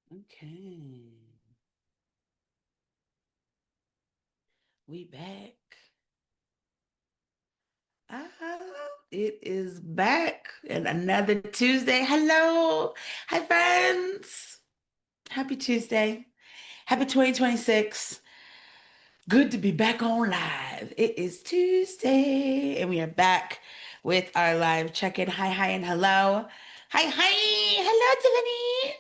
Okay, we back. Ah, it is back and another Tuesday. Hello. Hi, friends. Happy Tuesday. Happy 2026. Good to be back on live. It is Tuesday and we are back with our live check-in. Hi, hi, and hello. Hi, hi. Hello, Tiffany.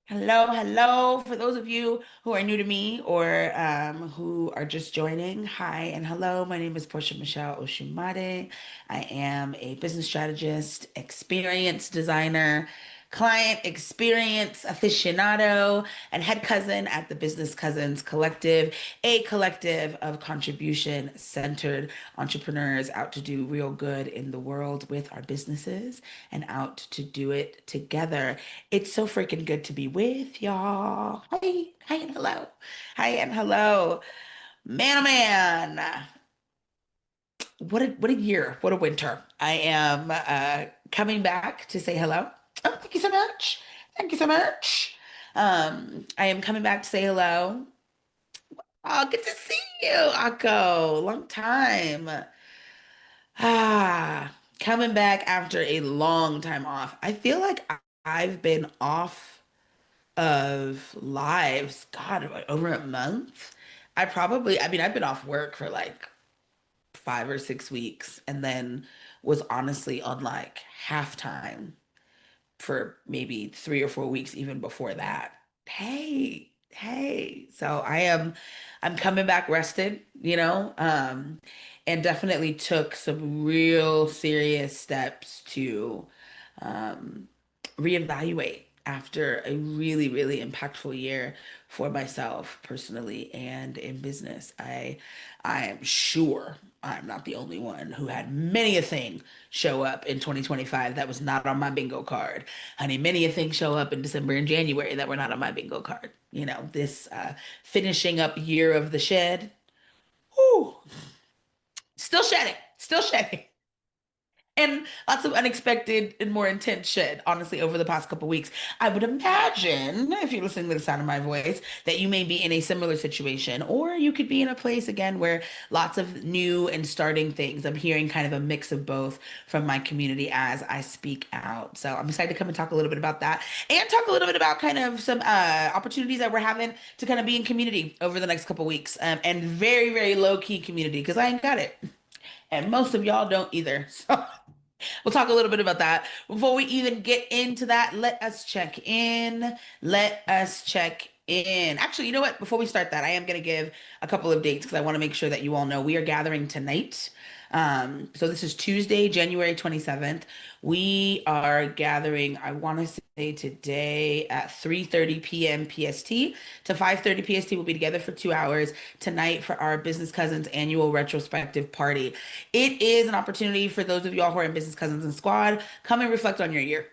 Hello, hello. For those of you who are new to me or who are just joining, hi and hello. My name is Portia Michelle Oshimade. I am a business strategist, experience designer, client experience aficionado, and head cousin at the Business Cousins Collective, a collective of contribution centered entrepreneurs out to do real good in the world with our businesses and out to do it together. It's so freaking good to be with y'all. Hi, hi, and hello. Hi, and hello. Man, oh man. What a year. What a winter. I am coming back to say hello. Oh, thank you so much. Thank you so much. I am coming back to say hello. Oh, good to see you, Akko. Long time. Coming back after a long time off. I feel like I've been off of lives, God, what, over a month. I mean, I've been off work for like 5 or 6 weeks and then was honestly on like halftime for maybe 3 or 4 weeks even before that. Hey, hey. I'm coming back rested, and definitely took some real serious steps to um, reevaluate after a really, really impactful year for myself personally and in business. I am sure I'm not the only one who had many a thing show up in 2025 that was not on my bingo card. Honey, many a thing show up in December and January that were not on my bingo card. This finishing up year of the shed. Whew, still shedding and lots of unexpected and more intense shit, honestly, over the past couple weeks. I would imagine, if you're listening to the sound of my voice, that you may be in a similar situation, or you could be in a place again where lots of new and starting things. I'm hearing kind of a mix of both from my community as I speak out. So I'm excited to come and talk a little bit about that and talk a little bit about kind of some opportunities that we're having to kind of be in community over the next couple weeks, and very, very low key community because I ain't got it. And most of y'all don't either. So we'll talk a little bit about that. Before we even get into that, let us check in. Let us check in. Actually, you know what? Before we start that, I am going to give a couple of dates because I want to make sure that you all know we are gathering tonight. So this is Tuesday, January 27th. We are gathering, I want to say today at 3:30 p.m. PST to 5:30 PST. We'll be together for 2 hours tonight for our Business Cousins annual retrospective party. It is an opportunity for those of y'all who are in Business Cousins and Squad. Come and reflect on your year.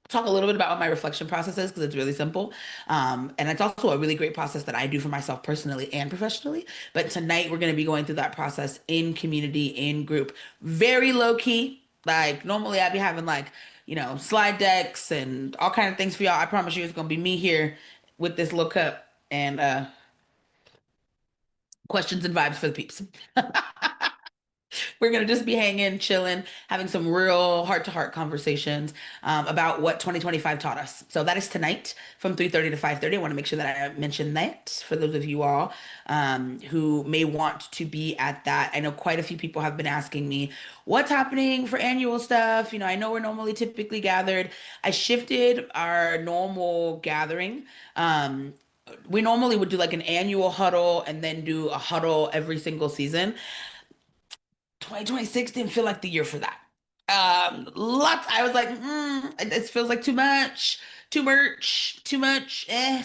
Talk a little bit about what my reflection process is because it's really simple. And it's also a really great process that I do for myself personally and professionally. But tonight we're going to be going through that process in community, in group. Very low key. Like normally I'd be having like, slide decks and all kind of things for y'all. I promise you it's going to be me here with this little cup and questions and vibes for the peeps. We're gonna just be hanging, chilling, having some real heart-to-heart conversations about what 2025 taught us. So that is tonight from 3:30 to 5:30. I want to make sure that I mention that for those of you all who may want to be at that. I know quite a few people have been asking me what's happening for annual stuff. I know we're normally typically gathered. I shifted our normal gathering. We normally would do like an annual huddle and then do a huddle every single season. 2026 didn't feel like the year for that. Lots. I was like, it feels like too much, too much. Too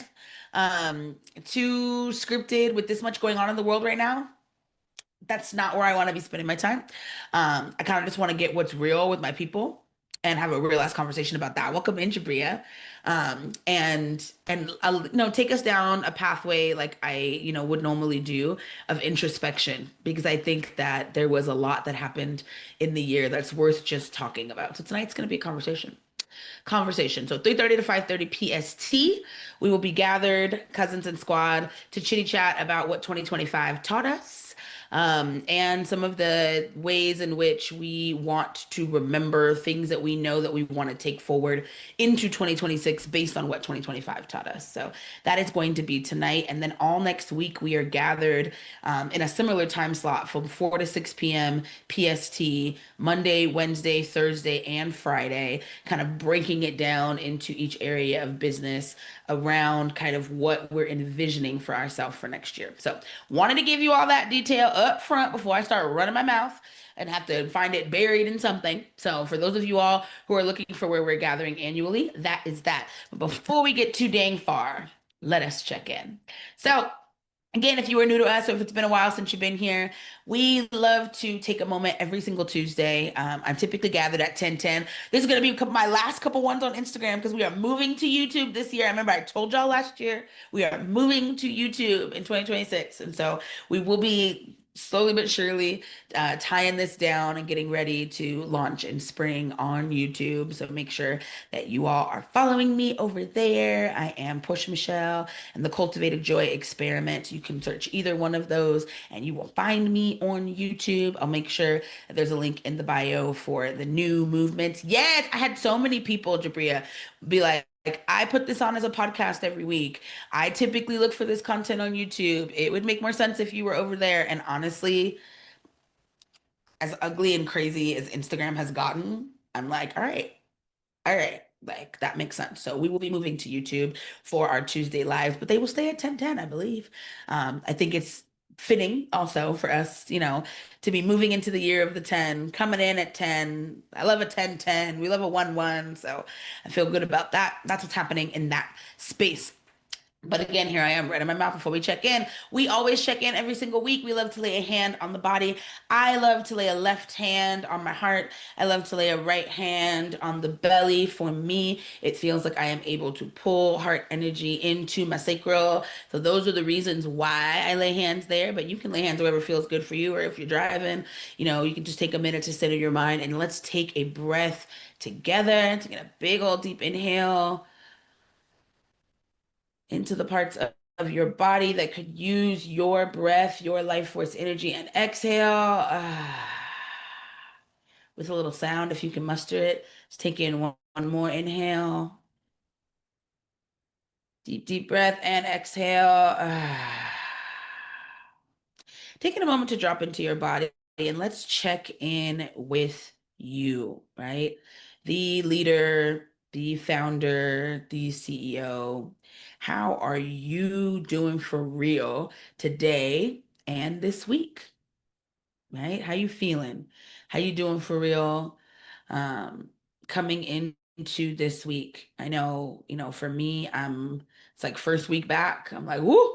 scripted with this much going on in the world right now. That's not where I want to be spending my time. I kind of just want to get what's real with my people and have a real ass conversation about that. Welcome in, Jabria. And take us down a pathway like I would normally do of introspection because I think that there was a lot that happened in the year that's worth just talking about. So tonight's going to be a conversation. conversation. So 3:30 to 5:30 PST, we will be gathered, cousins and squad, to chitty chat about what 2025 taught us, and some of the ways in which we want to remember things that we know that we want to take forward into 2026 based on what 2025 taught us. So that is going to be tonight. And then all next week, we are gathered in a similar time slot from 4 to 6 p.m. PST, Monday, Wednesday, Thursday, and Friday, kind of breaking it down into each area of business around kind of what we're envisioning for ourselves for next year. So, wanted to give you all that detail up front before I start running my mouth and have to find it buried in something. So, for those of you all who are looking for where we're gathering annually, that is that. But before we get too dang far, let us check in. So, again, if you are new to us or if it's been a while since you've been here, we love to take a moment every single Tuesday. I'm typically gathered at 10:10. This is going to be my last couple ones on Instagram because we are moving to YouTube this year. I remember I told y'all last year we are moving to YouTube in 2026. And so we will be slowly but surely tying this down and getting ready to launch in spring on YouTube. So make sure that you all are following me over there. I am Push Michelle and the Cultivated Joy Experiment. You can search either one of those and you will find me on YouTube. I'll make sure that there's a link in the bio for the new movements. Yes, I had so many people, Jabria, be like, I put this on as a podcast every week. I typically look for this content on YouTube. It would make more sense if you were over there. And honestly, as ugly and crazy as Instagram has gotten, I'm like, all right, like that makes sense. So we will be moving to YouTube for our Tuesday lives, but they will stay at 10:10, I believe. I think it's fitting also for us, to be moving into the year of the 10, coming in at 10. I love a 10:10. We love a 1:1. So I feel good about that. That's what's happening in that space. But again, here I am, right in my mouth before we check in. We always check in every single week. We love to lay a hand on the body. I love to lay a left hand on my heart. I love to lay a right hand on the belly. For me, it feels like I am able to pull heart energy into my sacral. So those are the reasons why I lay hands there. But you can lay hands wherever feels good for you, or if you're driving, you can just take a minute to center your mind and let's take a breath together. Taking a big old deep inhale into the parts of your body that could use your breath, your life force energy, and exhale with a little sound if you can muster it. Let's take in one more inhale, deep, deep breath, and exhale. Taking a moment to drop into your body and let's check in with you, right? The leader, the founder, the CEO. How are you doing for real today and this week? Right? How you feeling? How you doing for real? Um, coming into this week. I know, for me, it's like first week back. I'm like, whoo,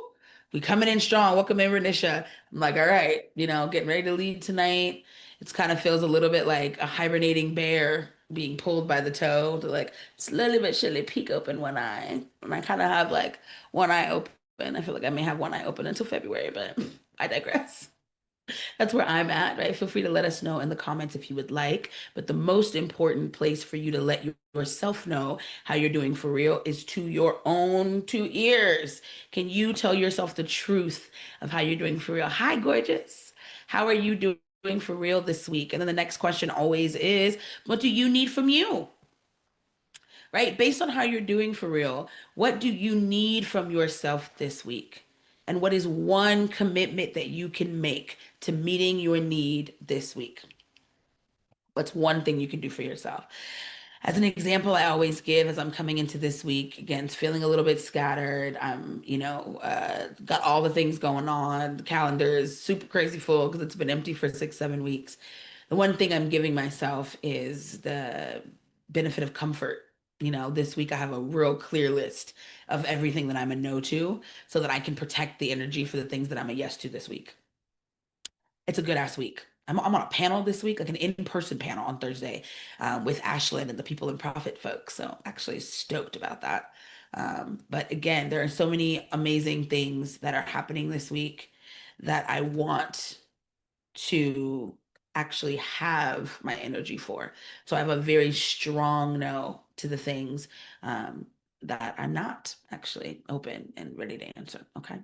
we coming in strong. Welcome in, Renisha. I'm like, all right, getting ready to lead tonight. It's kind of feels a little bit like a hibernating bear being pulled by the toe to like slowly but surely peek open one eye. And I kind of have like one eye open. I feel like I may have one eye open until February, but I digress. That's where I'm at, right? Feel free to let us know in the comments if you would like. But the most important place for you to let yourself know how you're doing for real is to your own two ears. Can you tell yourself the truth of how you're doing for real? Hi, gorgeous. How are you doing for real this week? And then the next question always is, what do you need from you? Right? Based on how you're doing for real, what do you need from yourself this week? And what is one commitment that you can make to meeting your need this week? What's one thing you can do for yourself? As an example, I always give as I'm coming into this week, again, it's feeling a little bit scattered. I'm, got all the things going on. The calendar is super crazy full because it's been empty for 6, 7 weeks. The one thing I'm giving myself is the benefit of comfort. This week I have a real clear list of everything that I'm a no to so that I can protect the energy for the things that I'm a yes to this week. It's a good ass week. I'm on a panel this week, like an in-person panel on Thursday with Ashlyn and the People in Profit folks. So actually stoked about that. But again, there are so many amazing things that are happening this week that I want to actually have my energy for. So I have a very strong no to the things um, that I'm not actually open and ready to answer. Okay.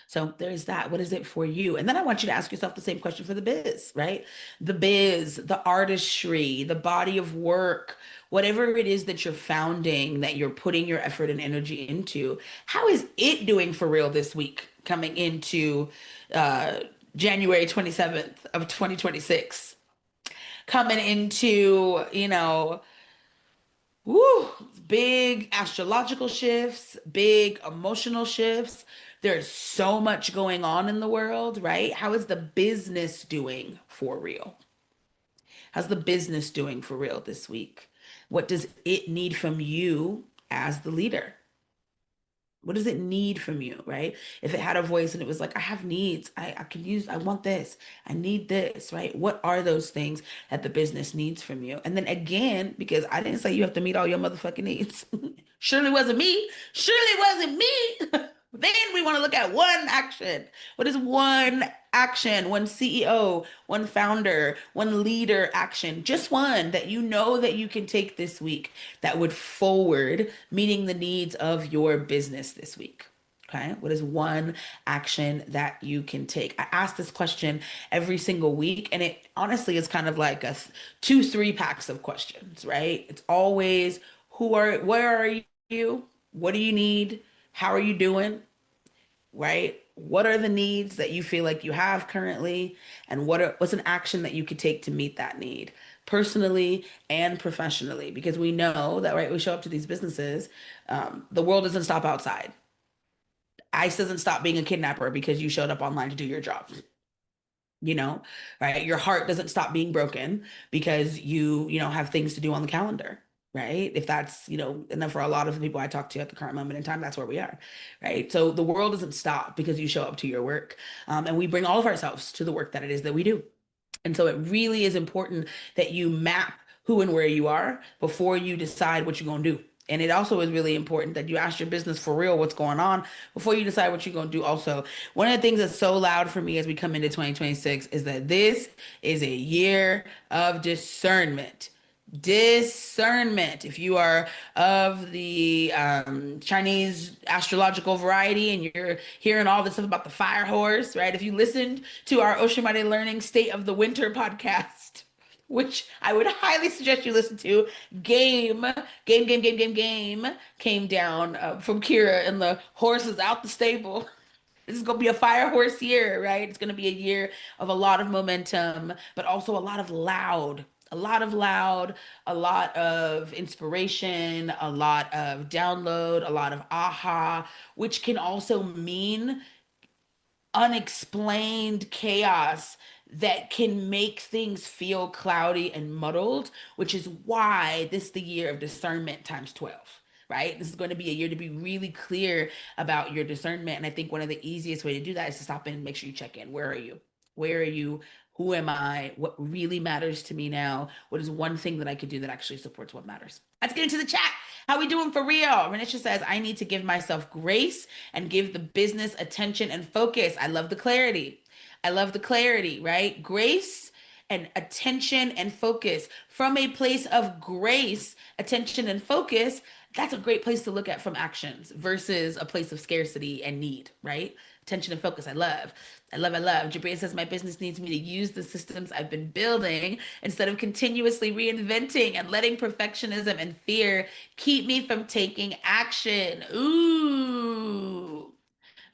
So there's that. What is it for you? And then I want you to ask yourself the same question for the biz, right? The biz, the artistry, the body of work, whatever it is that you're founding, that you're putting your effort and energy into, how is it doing for real this week coming into uh, January 27th of 2026? Coming into, woo, big astrological shifts, big emotional shifts. There's so much going on in the world, right? How is the business doing for real? How's the business doing for real this week? What does it need from you as the leader? What does it need from you, right? If it had a voice and it was like, I have needs, I can use, I want this, I need this, right? What are those things that the business needs from you? And then again, because I didn't say you have to meet all your motherfucking needs. Surely wasn't me. Surely wasn't me. Then we want to look at one action. What is one action, one CEO, one founder, one leader action, just one that you know that you can take this week that would forward meeting the needs of your business this week? Okay. What is one action that you can take? I ask this question every single week, and it honestly is kind of like a two, three packs of questions, right? It's always where are you? What do you need? How are you doing? Right? What are the needs that you feel like you have currently? And what's an action that you could take to meet that need personally and professionally? Because we know that, right, we show up to these businesses, the world doesn't stop outside. ICE doesn't stop being a kidnapper because you showed up online to do your job, you know, right? Your heart doesn't stop being broken because have things to do on the calendar, right? If that's, and then for a lot of the people I talk to at the current moment in time, that's where we are, right? So the world doesn't stop because you show up to your work. And we bring all of ourselves to the work that it is that we do. And so it really is important that you map who and where you are before you decide what you're going to do. And it also is really important that you ask your business for real what's going on before you decide what you're going to do. Also, one of the things that's so loud for me as we come into 2026 is that this is a year of discernment. Discernment. If you are of the Chinese astrological variety and you're hearing all this stuff about the fire horse, right? If you listened to our Oshimane Learning State of the Winter podcast, which I would highly suggest you listen to, game came down from Kira and the horses out the stable. This is going to be a fire horse year, right? It's going to be a year of a lot of momentum, but also a lot of loud, a lot of loud, a lot of inspiration, a lot of download, a lot of aha, which can also mean unexplained chaos that can make things feel cloudy and muddled, which is why this is the year of discernment times 12. Right? This is going to be a year to be really clear about your discernment. And I think one of the easiest way to do that is to stop and make sure you check in. Where are you? Where are you? Who am I? What really matters to me now? What is one thing that I could do that actually supports what matters? Let's get into the chat. How we doing for real? Renisha says, I need to give myself grace and give the business attention and focus. I love the clarity. I love the clarity, right? Grace and attention and focus. From a place of grace, attention, and focus, that's a great place to look at from actions versus a place of scarcity and need, right? Attention and focus. I love. I love, I love. Jabria says, my business needs me to use the systems I've been building instead of continuously reinventing and letting perfectionism and fear keep me from taking action. Ooh.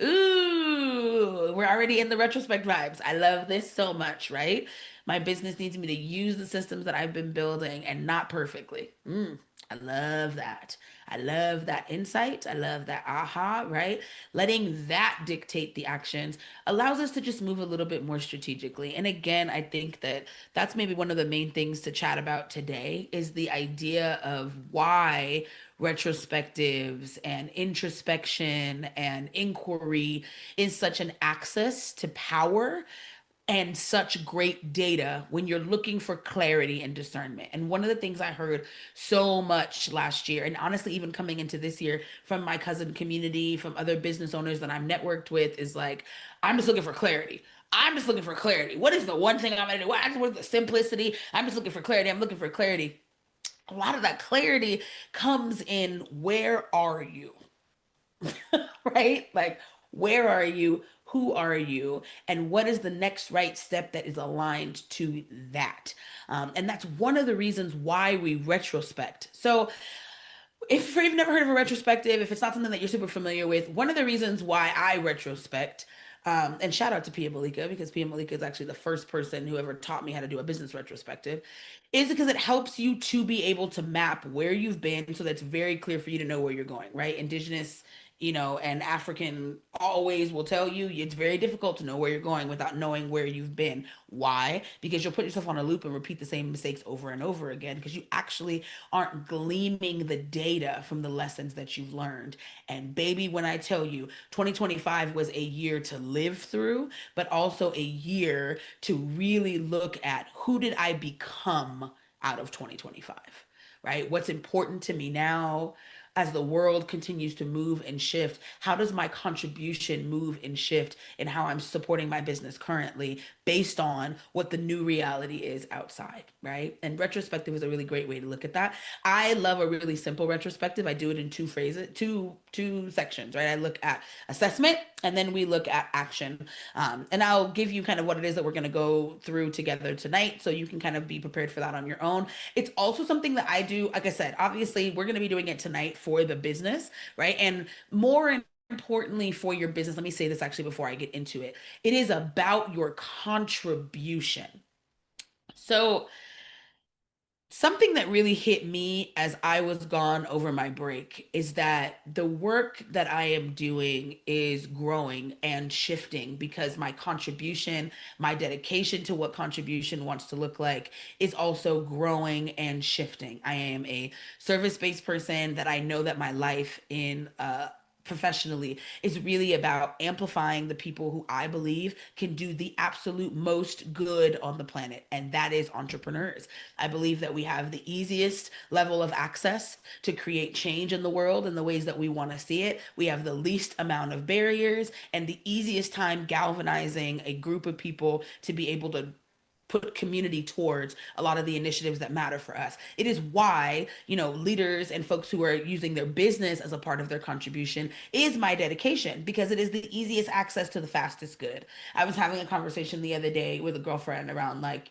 Ooh, we're already in the retrospect vibes. I love this so much, right? My business needs me to use the systems that I've been building and not perfectly. I love that. I love that insight. I love that aha, right? Letting that dictate the actions allows us to just move a little bit more strategically. And again, I think that that's maybe one of the main things to chat about today is the idea of why retrospectives and introspection and inquiry is such an access to power and such great data when you're looking for clarity and discernment. And one of the things I heard so much last year, and honestly, even coming into this year from my cousin community, from other business owners that I'm networked with, is like, I'm just looking for clarity. I'm just looking for clarity. What is the one thing I'm gonna do? I just want the simplicity. I'm just looking for clarity. I'm looking for clarity. A lot of that clarity comes in where are you? Right? Like, where are you? Who are you? And what is the next right step that is aligned to that? And that's one of the reasons why we retrospect. So, if you've never heard of a retrospective, if it's not something that you're super familiar with, one of the reasons why I retrospect, and shout out to Pia Malika, because Pia Malika is actually the first person who ever taught me how to do a business retrospective, is because it helps you to be able to map where you've been so that's very clear for you to know where you're going, right? Indigenous, and African always will tell you it's very difficult to know where you're going without knowing where you've been. Why? Because you'll put yourself on a loop and repeat the same mistakes over and over again because you actually aren't gleaming the data from the lessons that you've learned. And baby, when I tell you 2025 was a year to live through, but also a year to really look at who did I become out of 2025, right? What's important to me now as the world continues to move and shift? How does my contribution move and shift in how I'm supporting my business currently based on what the new reality is outside, right? And retrospective is a really great way to look at that. I love a really simple retrospective. I do it in two phrases, two sections, right? I look at assessment and then we look at action. And I'll give you kind of what it is that we're going to go through together tonight so you can kind of be prepared for that on your own. It's also something that I do, like I said, obviously, we're going to be doing it tonight for the business, right? And more importantly for your business, let me say this actually before I get into it. It is about your contribution. So, something that really hit me as I was gone over my break is that the work that I am doing is growing and shifting because my contribution, my dedication to what contribution wants to look like is also growing and shifting. I am a service-based person that I know that my life in professionally is really about amplifying the people who I believe can do the absolute most good on the planet, and that is entrepreneurs. I believe that we have the easiest level of access to create change in the world in the ways that we want to see it. We have the least amount of barriers and the easiest time galvanizing a group of people to be able to put community towards a lot of the initiatives that matter for us. It is why, leaders and folks who are using their business as a part of their contribution is my dedication because it is the easiest access to the fastest good. I was having a conversation the other day with a girlfriend around like,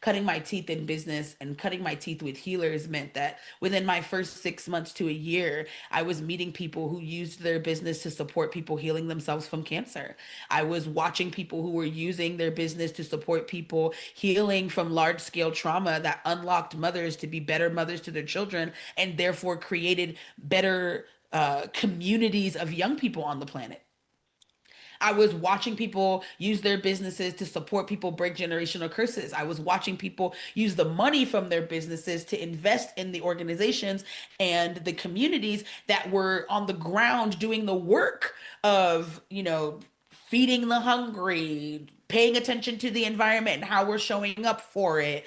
cutting my teeth in business and cutting my teeth with healers meant that within my first 6 months to a year, I was meeting people who used their business to support people healing themselves from cancer. I was watching people who were using their business to support people healing from large scale trauma that unlocked mothers to be better mothers to their children and therefore created better communities of young people on the planet. I was watching people use their businesses to support people break generational curses. I was watching people use the money from their businesses to invest in the organizations and the communities that were on the ground doing the work of, feeding the hungry, paying attention to the environment and how we're showing up for it,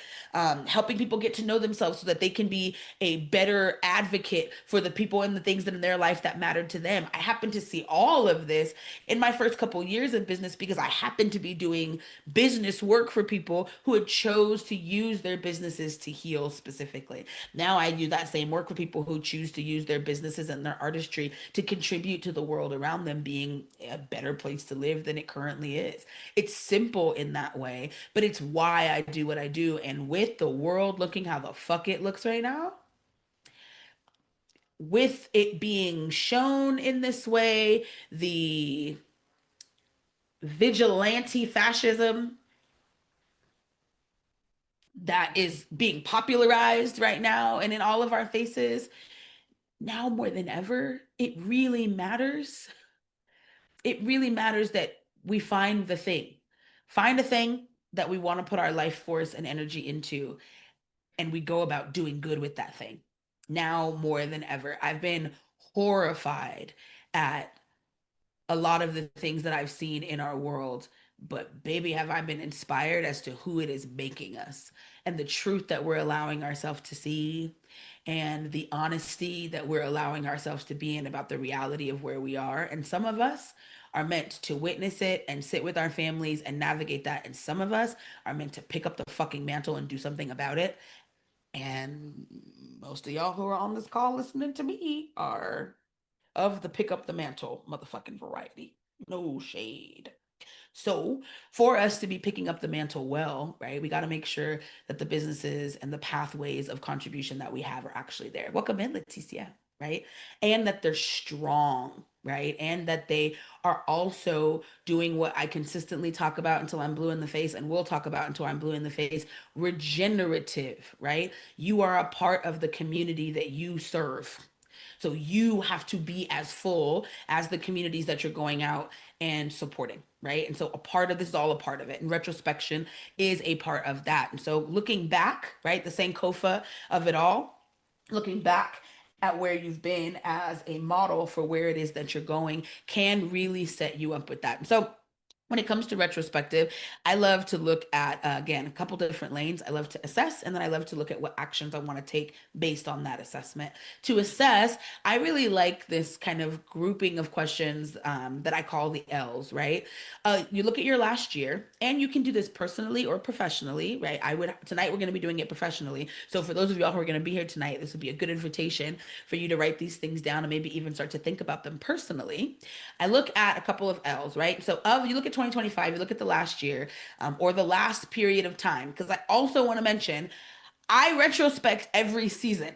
helping people get to know themselves so that they can be a better advocate for the people and the things in their life that mattered to them. I happen to see all of this in my first couple years of business because I happened to be doing business work for people who had chose to use their businesses to heal specifically. Now I do that same work for people who choose to use their businesses and their artistry to contribute to the world around them being a better place to live than it currently is. It's simple in that way, but it's why I do what I do. And with the world looking how the fuck it looks right now, with it being shown in this way, the vigilante fascism that is being popularized right now and in all of our faces, now more than ever, it really matters. It really matters that we find a thing that we want to put our life force and energy into, and we go about doing good with that thing. Now more than ever, I've been horrified at a lot of the things that I've seen in our world But baby, have I been inspired as to who it is making us and the truth that we're allowing ourselves to see and the honesty that we're allowing ourselves to be in about the reality of where we are. And some of us are meant to witness it and sit with our families and navigate that. And some of us are meant to pick up the fucking mantle and do something about it. And most of y'all who are on this call listening to me are of the pick up the mantle motherfucking variety. No shade. So, for us to be picking up the mantle well, right, we got to make sure that the businesses and the pathways of contribution that we have are actually there. Welcome in, Leticia, right? And that they're strong, right? And that they are also doing what I consistently talk about until I'm blue in the face, and will talk about until I'm blue in the face, regenerative, right? You are a part of the community that you serve. So you have to be as full as the communities that you're going out and supporting, right? And so a part of this is all a part of it. And retrospection is a part of that. And so looking back, right, the Sankofa of it all, looking back at where you've been as a model for where it is that you're going can really set you up with that. And so when it comes to retrospective, I love to look at, again, a couple different lanes. I love to assess, and then I love to look at what actions I want to take based on that assessment. To assess, I really like this kind of grouping of questions that I call the L's, right? You look at your last year, and you can do this personally or professionally, right? Tonight we're going to be doing it professionally. So for those of y'all who are going to be here tonight, this would be a good invitation for you to write these things down and maybe even start to think about them personally. I look at a couple of L's, right? So you look at 2025, you look at the last year, or the last period of time, because I also want to mention I retrospect every season.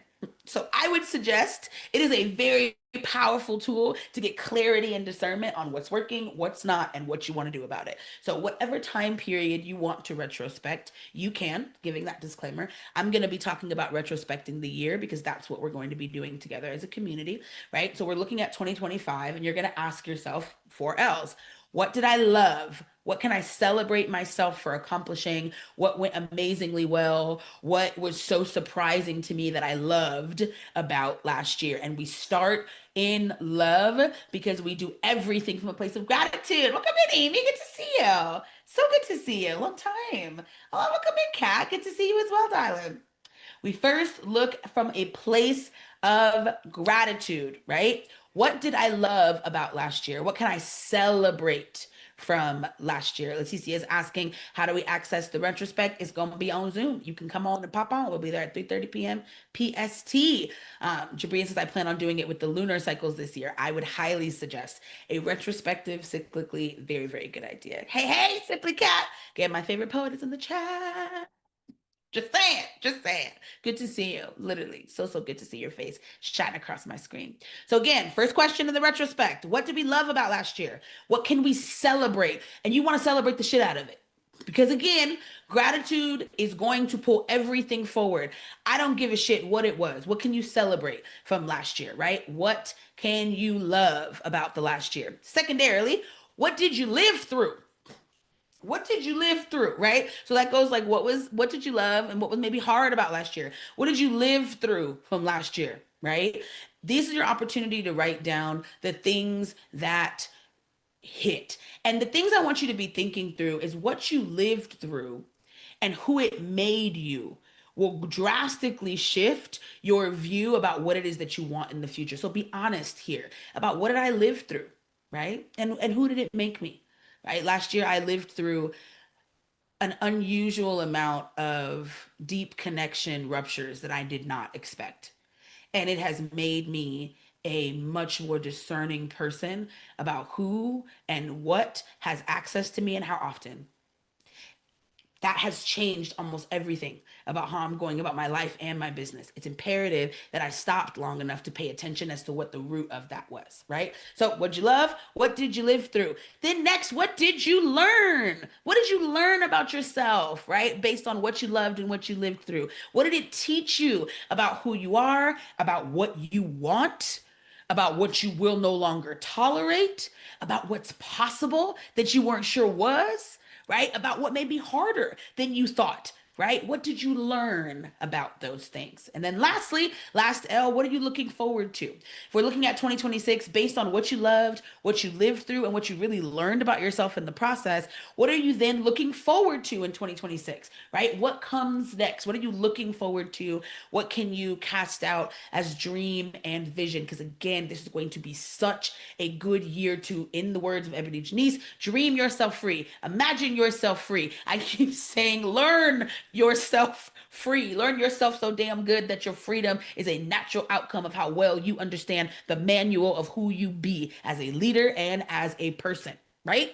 So I would suggest it is a very powerful tool to get clarity and discernment on what's working, what's not, and what you want to do about it. So whatever time period you want to retrospect, you can, giving that disclaimer. I'm going to be talking about retrospecting the year because that's what we're going to be doing together as a community, right? So we're looking at 2025 and you're going to ask yourself 4 L's. What did I love? What can I celebrate myself for accomplishing? What went amazingly well? What was so surprising to me that I loved about last year? And we start in love because we do everything from a place of gratitude. Welcome in, Amy. Good to see you. So good to see you. Long time. Oh, welcome in, Kat. Good to see you as well, darling. We first look from a place of gratitude, right? What did I love about last year? What can I celebrate from last year? Leticia is asking, how do we access the retrospect? It's going to be on Zoom. You can come on and pop on. We'll be there at 3:30 p.m. PST. Jabria says, I plan on doing it with the lunar cycles this year. I would highly suggest a retrospective cyclically. Very, very good idea. Hey, hey, Simply Cat. Again, my favorite poet is in the chat. Just saying, just saying. Good to see you. Literally, so, so good to see your face shining across my screen. So, again, first question in the retrospect. What did we love about last year? What can we celebrate? And you want to celebrate the shit out of it. Because again, gratitude is going to pull everything forward. I don't give a shit what it was. What can you celebrate from last year, right? What can you love about the last year? Secondarily, what did you live through? What did you live through, right? So that goes like what did you love and what was maybe hard about last year? What did you live through from last year, right? This is your opportunity to write down the things that hit. And the things I want you to be thinking through is what you lived through and who it made you will drastically shift your view about what it is that you want in the future. So be honest here about what did I live through, right? And who did it make me? Right? Last year I lived through an unusual amount of deep connection ruptures that I did not expect. And it has made me a much more discerning person about who and what has access to me and how often. That has changed almost everything about how I'm going about my life and my business. It's imperative that I stopped long enough to pay attention as to what the root of that was, right? So, what'd you love? What did you live through? Then, next, what did you learn? What did you learn about yourself, right? Based on what you loved and what you lived through. What did it teach you about who you are, about what you want? About what you will no longer tolerate, about what's possible that you weren't sure was, right? About what may be harder than you thought. right? What did you learn about those things? And then lastly, last L, what are you looking forward to? If we're looking at 2026 based on what you loved, what you lived through, and what you really learned about yourself in the process, what are you then looking forward to in 2026, right? What comes next? What are you looking forward to? What can you cast out as dream and vision? Because again, this is going to be such a good year to, in the words of Ebony Janice, dream yourself free. Imagine yourself free. I keep saying, learn yourself free. Learn yourself so damn good that your freedom is a natural outcome of how well you understand the manual of who you be as a leader and as a person, right?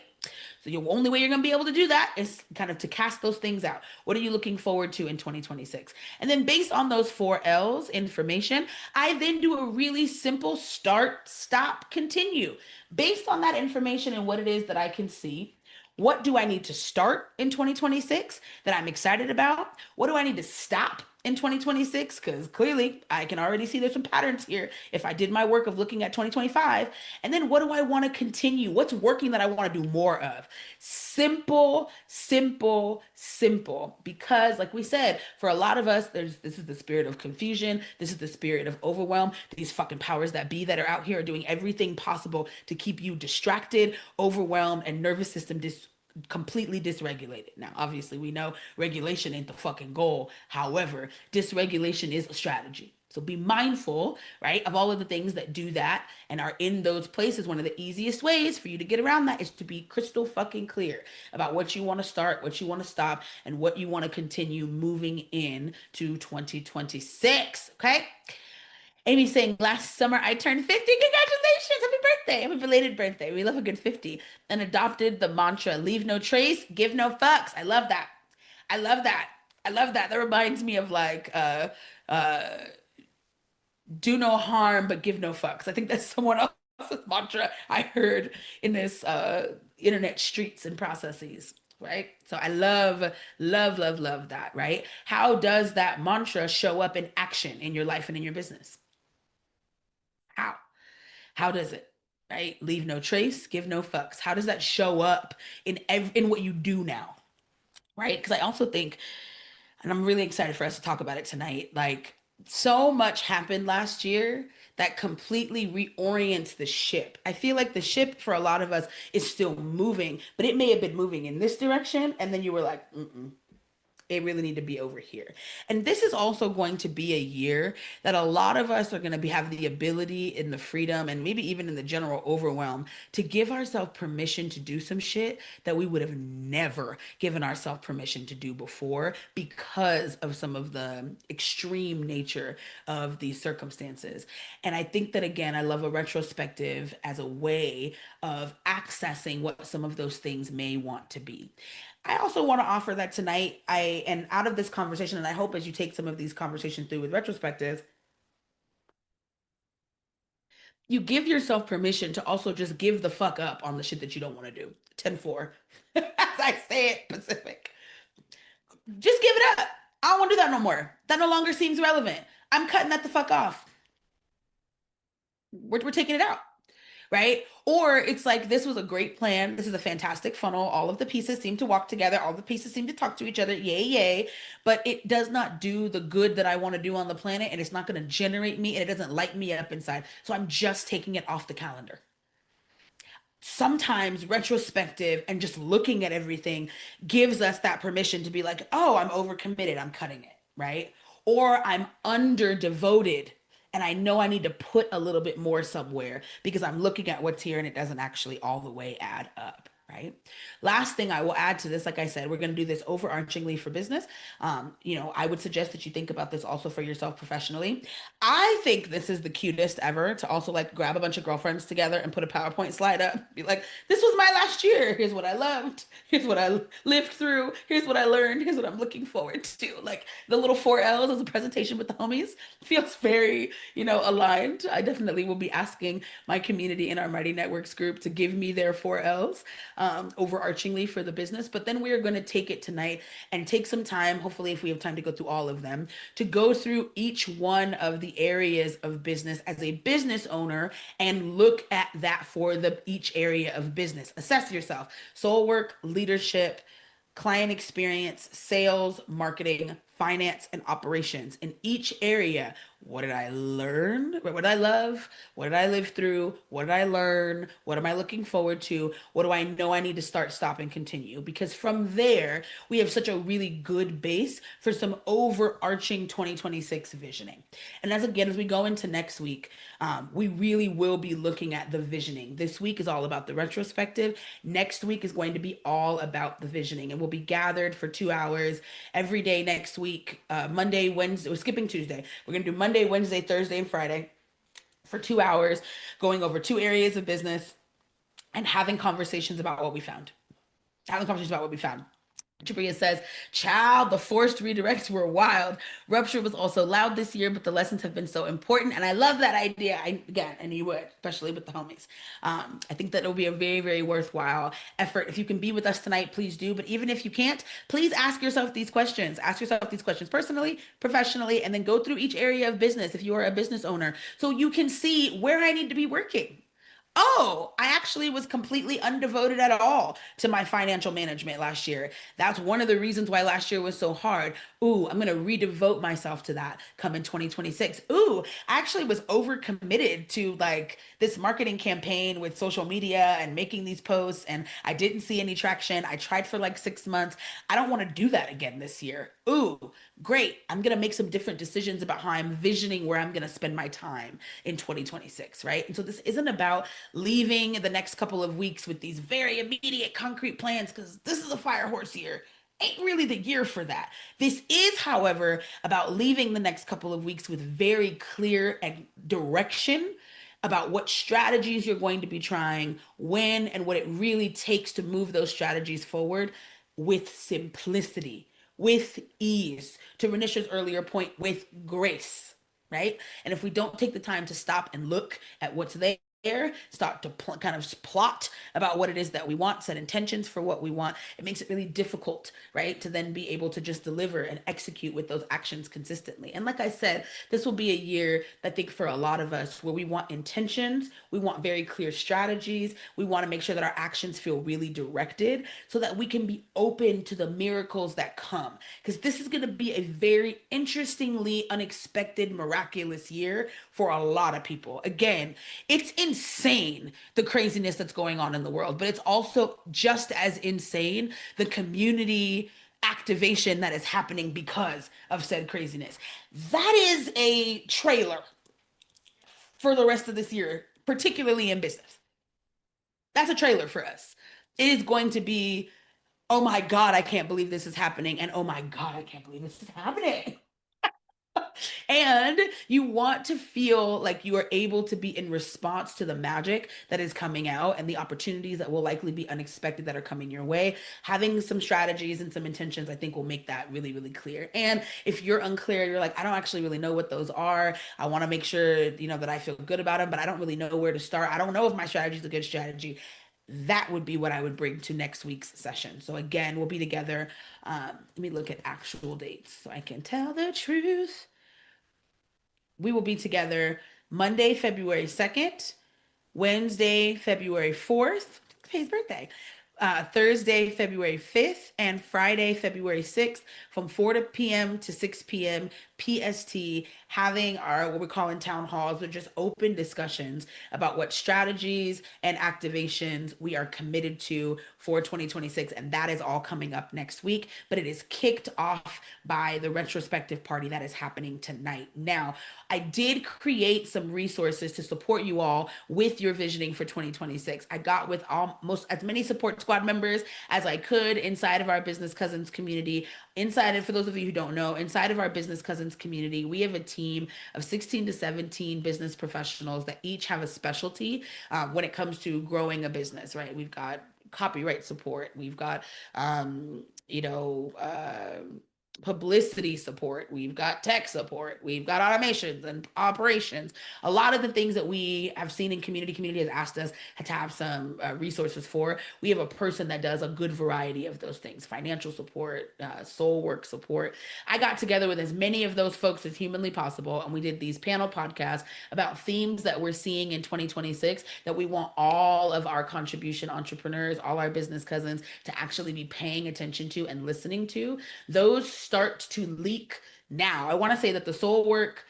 So the only way you're going to be able to do that is kind of to cast those things out. What are you looking forward to in 2026? And then based on those four L's information, I then do a really simple start, stop, continue. Based on that information and what it is that I can see, what do I need to start in 2026 that I'm excited about? What do I need to stop in 2026? Because clearly I can already see there's some patterns here if I did my work of looking at 2025. And then what do I want to continue? What's working that I want to do more of? Simple, simple, simple. Because, like we said, for a lot of us, this is the spirit of confusion. This is the spirit of overwhelm. These fucking powers that be that are out here are doing everything possible to keep you distracted, overwhelmed, and nervous system completely dysregulated. Now, obviously, we know regulation ain't the fucking goal. However, dysregulation is a strategy. So be mindful, right, of all of the things that do that and are in those places. One of the easiest ways for you to get around that is to be crystal fucking clear about what you want to start, what you want to stop, and what you want to continue moving in to 2026. Okay. Amy saying, last summer I turned 50. Congratulations. Happy birthday. Happy belated birthday. We love a good 50. And adopted the mantra, leave no trace, give no fucks. I love that. I love that. I love that. That reminds me of like do no harm but give no fucks. I think that's someone else's mantra I heard in this internet streets and processes. Right. So I love, love, love, love that. Right. How does that mantra show up in action in your life and in your business? How? How does it? Right? Leave no trace, give no fucks. How does that show up in what you do now? Right? Because I also think, and I'm really excited for us to talk about it tonight, like so much happened last year that completely reorients the ship. I feel like the ship for a lot of us is still moving, but it may have been moving in this direction, and then you were like, mm-mm, it really need to be over here. And this is also going to be a year that a lot of us are going to be have the ability and the freedom and maybe even in the general overwhelm to give ourselves permission to do some shit that we would have never given ourselves permission to do before because of some of the extreme nature of these circumstances. And I think that again, I love a retrospective as a way of accessing what some of those things may want to be. I also want to offer that tonight, I and out of this conversation, and I hope as you take some of these conversations through with retrospectives, you give yourself permission to also just give the fuck up on the shit that you don't want to do. 10-4. As I say it, Pacific. Just give it up. I don't want to do that no more. That no longer seems relevant. I'm cutting that the fuck off. We're taking it out. Right? Or it's like, this was a great plan. This is a fantastic funnel. All of the pieces seem to walk together. All the pieces seem to talk to each other. Yay, yay. But it does not do the good that I want to do on the planet. And it's not going to generate me and it doesn't light me up inside. So I'm just taking it off the calendar. Sometimes retrospective and just looking at everything gives us that permission to be like, oh, I'm overcommitted, I'm cutting it, right? Or I'm under devoted and I know I need to put a little bit more somewhere because I'm looking at what's here and it doesn't actually all the way add up. Right. Last thing I will add to this, like I said, we're going to do this overarchingly for business. I would suggest that you think about this also for yourself professionally. I think this is the cutest ever to also like grab a bunch of girlfriends together and put a PowerPoint slide up. Be like, this was my last year. Here's what I loved. Here's what I lived through. Here's what I learned. Here's what I'm looking forward to. Like the little four L's as a presentation with the homies feels very, aligned. I definitely will be asking my community in our Mighty Networks group to give me their four L's overarchingly for the business. But then we are going to take it tonight and take some time, hopefully, if we have time to go through all of them, to go through each one of the areas of business as a business owner and look at that for the each area of business. Assess yourself, soul work, leadership, client experience, sales, marketing, finance, and operations. In each area, what did I learn? What did I love? What did I live through? What did I learn? What am I looking forward to? What do I know I need to start, stop, and continue? Because from there, we have such a really good base for some overarching 2026 visioning. And as again, as we go into next week, we really will be looking at the visioning. This week is all about the retrospective. Next week is going to be all about the visioning. And we'll be gathered for 2 hours every day next week, Monday, Wednesday. We're skipping Tuesday. We're going to do Monday, Wednesday, Thursday, and Friday for 2 hours, going over two areas of business and having conversations about what we found. Having conversations about what we found. Jabria says, child, the forced redirects were wild. Rupture was also loud this year, but the lessons have been so important. And I love that idea. Again, and you would, especially with the homies. I think that it'll be a very, very worthwhile effort. If you can be with us tonight, please do. But even if you can't, please ask yourself these questions. Ask yourself these questions personally, professionally, and then go through each area of business if you are a business owner so you can see where I need to be working. Oh, I actually was completely undevoted at all to my financial management last year. That's one of the reasons why last year was so hard. Ooh, I'm going to redevote myself to that come in 2026. Ooh, I actually was overcommitted to like this marketing campaign with social media and making these posts, and I didn't see any traction. I tried for like 6 months. I don't want to do that again this year. Ooh, great. I'm going to make some different decisions about how I'm visioning where I'm going to spend my time in 2026, right? And so this isn't about leaving the next couple of weeks with these very immediate concrete plans because this is a fire horse year. Ain't really the year for that. This is, however, about leaving the next couple of weeks with very clear and direction about what strategies you're going to be trying, when, and what it really takes to move those strategies forward with simplicity, with ease. To Renisha's earlier point, with grace, right? And if we don't take the time to stop and look at what's there, start to kind of plot about what it is that we want, set intentions for what we want, it makes it really difficult, right, to then be able to just deliver and execute with those actions consistently. And like I said, this will be a year, I think, for a lot of us where we want intentions, we want very clear strategies, we want to make sure that our actions feel really directed so that we can be open to the miracles that come. Because this is going to be a very interestingly unexpected, miraculous year for a lot of people. Again, it's insane the craziness that's going on in the world, but it's also just as insane the community activation that is happening because of said craziness. That is a trailer for the rest of this year, particularly in business. That's a trailer for us. It is going to be, oh my God, I can't believe this is happening. And oh my God, I can't believe this is happening. And you want to feel like you are able to be in response to the magic that is coming out and the opportunities that will likely be unexpected that are coming your way. Having some strategies and some intentions, I think, will make that really, really clear. And if you're unclear, you're like, I don't actually really know what those are. I want to make sure, that I feel good about them, but I don't really know where to start. I don't know if my strategy is a good strategy. That would be what I would bring to next week's session. So again, we'll be together. Let me look at actual dates so I can tell the truth. We will be together Monday, February 2nd, Wednesday, February 4th, his birthday, Thursday, February 5th, and Friday, February 6th, from 4 p.m. to 6 p.m. PST, having our what we're calling town halls, or just open discussions about what strategies and activations we are committed to for 2026. And that is all coming up next week, but it is kicked off by the retrospective party that is happening tonight. Now, I did create some resources to support you all with your visioning for 2026. I got with almost as many support squad members as I could inside of our Business Cousins community. Inside, and for those of you who don't know, inside of our Business Cousins community, we have a team of 16 to 17 business professionals that each have a specialty when it comes to growing a business, right? We've got copyright support. We've got, um, you know, uh, publicity support, we've got tech support, we've got automations and operations. A lot of the things that we have seen in community has asked us to have some resources for. We have a person that does a good variety of those things: financial support, soul work support. I got together with as many of those folks as humanly possible, and we did these panel podcasts about themes that we're seeing in 2026 that we want all of our contribution entrepreneurs, all our business cousins to actually be paying attention to and listening to. Those start to leak now. I want to say that the soul work,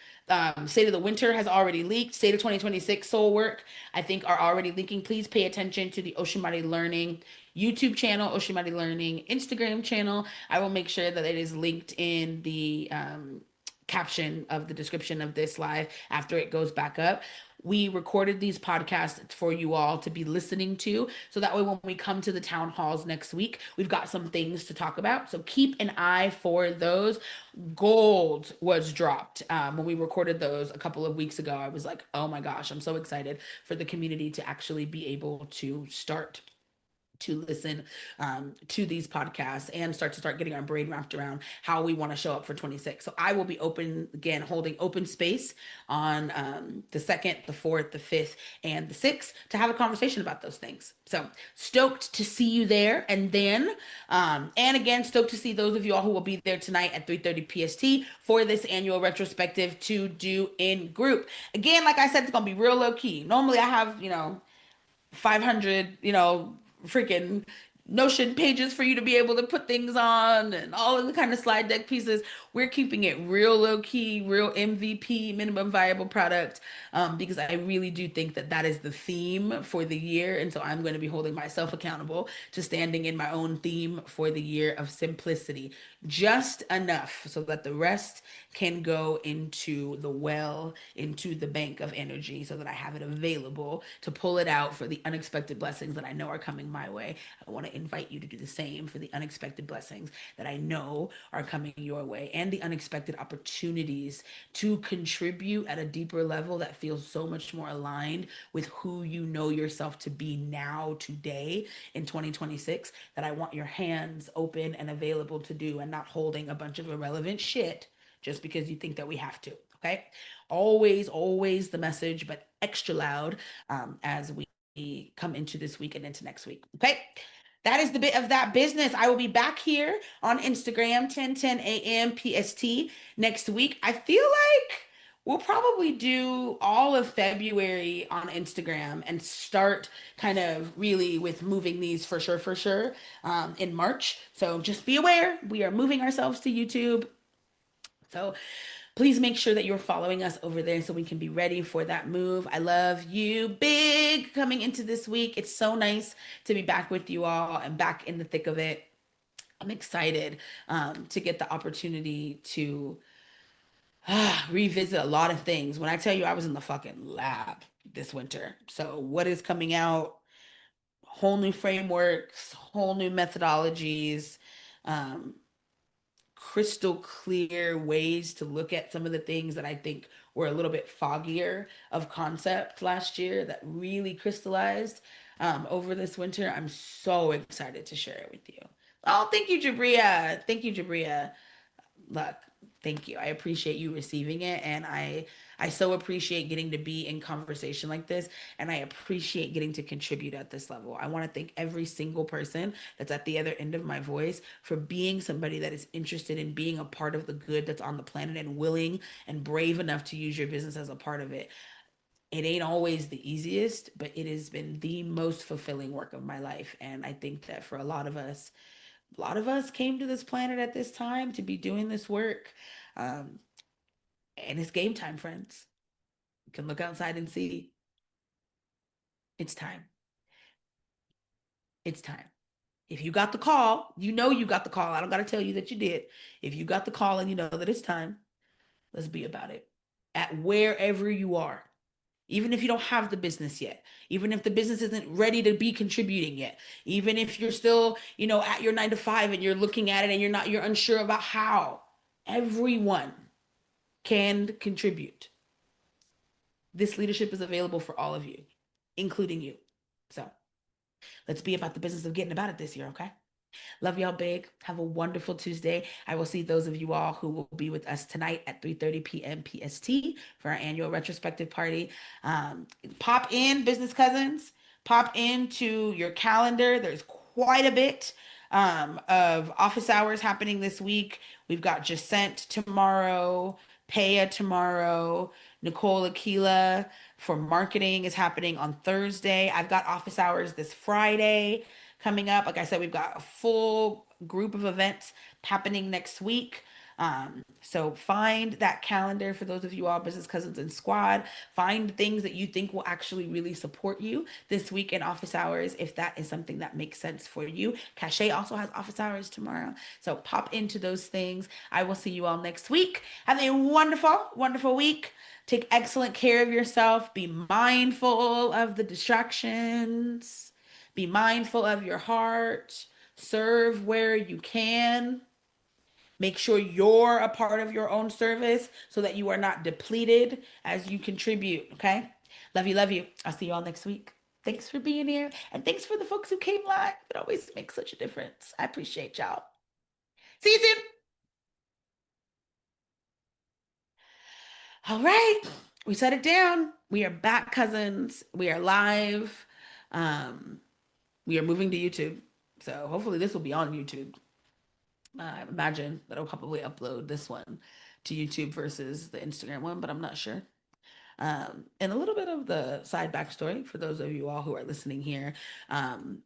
State of the Winter has already leaked. State of 2026 soul work, I think, are already leaking. Please pay attention to the Oshimari Learning YouTube channel, Oshimari Learning Instagram channel. I will make sure that it is linked in the caption of the description of this live after it goes back up. We recorded these podcasts for you all to be listening to. So that way, when we come to the town halls next week, we've got some things to talk about. So keep an eye for those. Gold was dropped when we recorded those a couple of weeks ago. I was like, oh my gosh, I'm so excited for the community to actually be able to start to listen to these podcasts and start getting our brain wrapped around how we want to show up for 26. So I will be open again, holding open space on the 2nd, the 4th, the 5th, and the 6th to have a conversation about those things. So stoked to see you there. And then, and again, stoked to see those of you all who will be there tonight at 3:30 PST for this annual retrospective to do in group. Again, like I said, it's going to be real low key. Normally I have, 500, freaking Notion pages for you to be able to put things on and all of the kind of slide deck pieces. We're keeping it real low key, real MVP, minimum viable product, because I really do think that that is the theme for the year. And so I'm going to be holding myself accountable to standing in my own theme for the year of simplicity, just enough so that the rest can go into the well, into the bank of energy, so that I have it available to pull it out for the unexpected blessings that I know are coming my way. I want to invite you to do the same for the unexpected blessings that I know are coming your way, and the unexpected opportunities to contribute at a deeper level that feels so much more aligned with who you know yourself to be now, today, in 2026, that I want your hands open and available to do, and not holding a bunch of irrelevant shit just because you think that we have to. Okay. Always, always the message, but extra loud as we come into this week and into next week. Okay. That is the bit of that business. I will be back here on Instagram, 10:10 a.m. PST next week. I feel like we'll probably do all of February on Instagram and start kind of really with moving these for sure, in March. So just be aware, we are moving ourselves to YouTube. So please make sure that you're following us over there so we can be ready for that move. I love you big coming into this week. It's so nice to be back with you all and back in the thick of it. I'm excited to get the opportunity to revisit a lot of things. When I tell you I was in the fucking lab this winter. So, what is coming out? Whole new frameworks, whole new methodologies. Um, Crystal clear ways to look at some of the things that I think were a little bit foggier of concept last year that really crystallized over this winter. I'm so excited to share it with you. Oh, thank you, Jabria. Thank you, Jabria. Look, thank you. I appreciate you receiving it, and I so appreciate getting to be in conversation like this, and I appreciate getting to contribute at this level. I want to thank every single person that's at the other end of my voice for being somebody that is interested in being a part of the good that's on the planet, and willing and brave enough to use your business as a part of it. It ain't always the easiest, but it has been the most fulfilling work of my life. And I think that for a lot of us came to this planet at this time to be doing this work. Um, and it's game time, friends. You can look outside and see it's time. It's time. If you got the call, you know you got the call. I don't got to tell you that you did. If you got the call and you know that it's time, let's be about it. At wherever you are, even if you don't have the business yet, even if the business isn't ready to be contributing yet, even if you're still, at your 9 to 5 and you're looking at it and you're unsure about how, everyone can contribute. This leadership is available for all of you, including you. So let's be about the business of getting about it this year, okay? Love y'all big. Have a wonderful Tuesday. I will see those of you all who will be with us tonight at 3:30 p.m. PST for our annual retrospective party. Um, Pop in, business cousins. Pop into your calendar. There's quite a bit of office hours happening this week. We've got Jacent tomorrow, Paya tomorrow, Nicole Aquila for marketing is happening on Thursday. I've got office hours this Friday coming up. Like I said, we've got a full group of events happening next week. So find that calendar for those of you all business cousins and squad. Find things that you think will actually really support you this week in office hours if that is something that makes sense for you. Cachet also has office hours tomorrow. So pop into those things. I will see you all next week. Have a wonderful, wonderful week. Take excellent care of yourself. Be mindful of the distractions. Be mindful of your heart. Serve where you can. Make sure you're a part of your own service so that you are not depleted as you contribute. Okay. Love you. Love you. I'll see you all next week. Thanks for being here. And thanks for the folks who came live. It always makes such a difference. I appreciate y'all. See you soon. All right. We shut it down. We are back, cousins. We are live. Um, we are moving to YouTube. So hopefully this will be on YouTube. I imagine that I'll probably upload this one to YouTube versus the Instagram one, but I'm not sure. And a little bit of the side backstory for those of you all who are listening here. Um,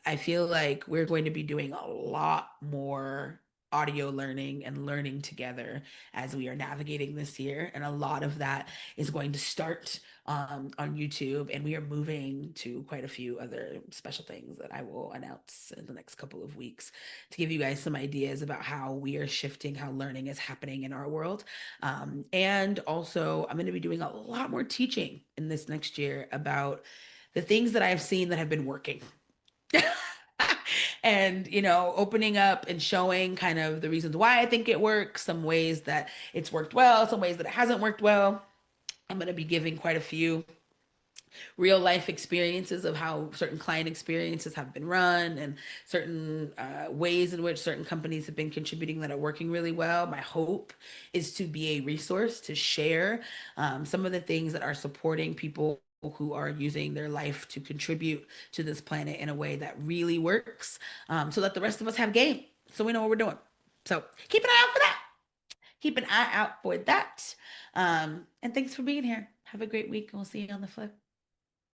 I feel like we're going to be doing a lot more audio learning and learning together as we are navigating this year. And a lot of that is going to start on YouTube. And we are moving to quite a few other special things that I will announce in the next couple of weeks to give you guys some ideas about how we are shifting, how learning is happening in our world. And also, I'm going to be doing a lot more teaching in this next year about the things that I've seen that have been working. And opening up and showing kind of the reasons why I think it works, some ways that it's worked well, some ways that it hasn't worked well. I'm going to be giving quite a few real life experiences of how certain client experiences have been run and certain ways in which certain companies have been contributing that are working really well. My hope is to be a resource to share some of the things that are supporting people who are using their life to contribute to this planet in a way that really works, so that the rest of us have game, so we know what we're doing. So keep an eye out for that. Keep an eye out for that. And thanks for being here. Have a great week, and we'll see you on the flip.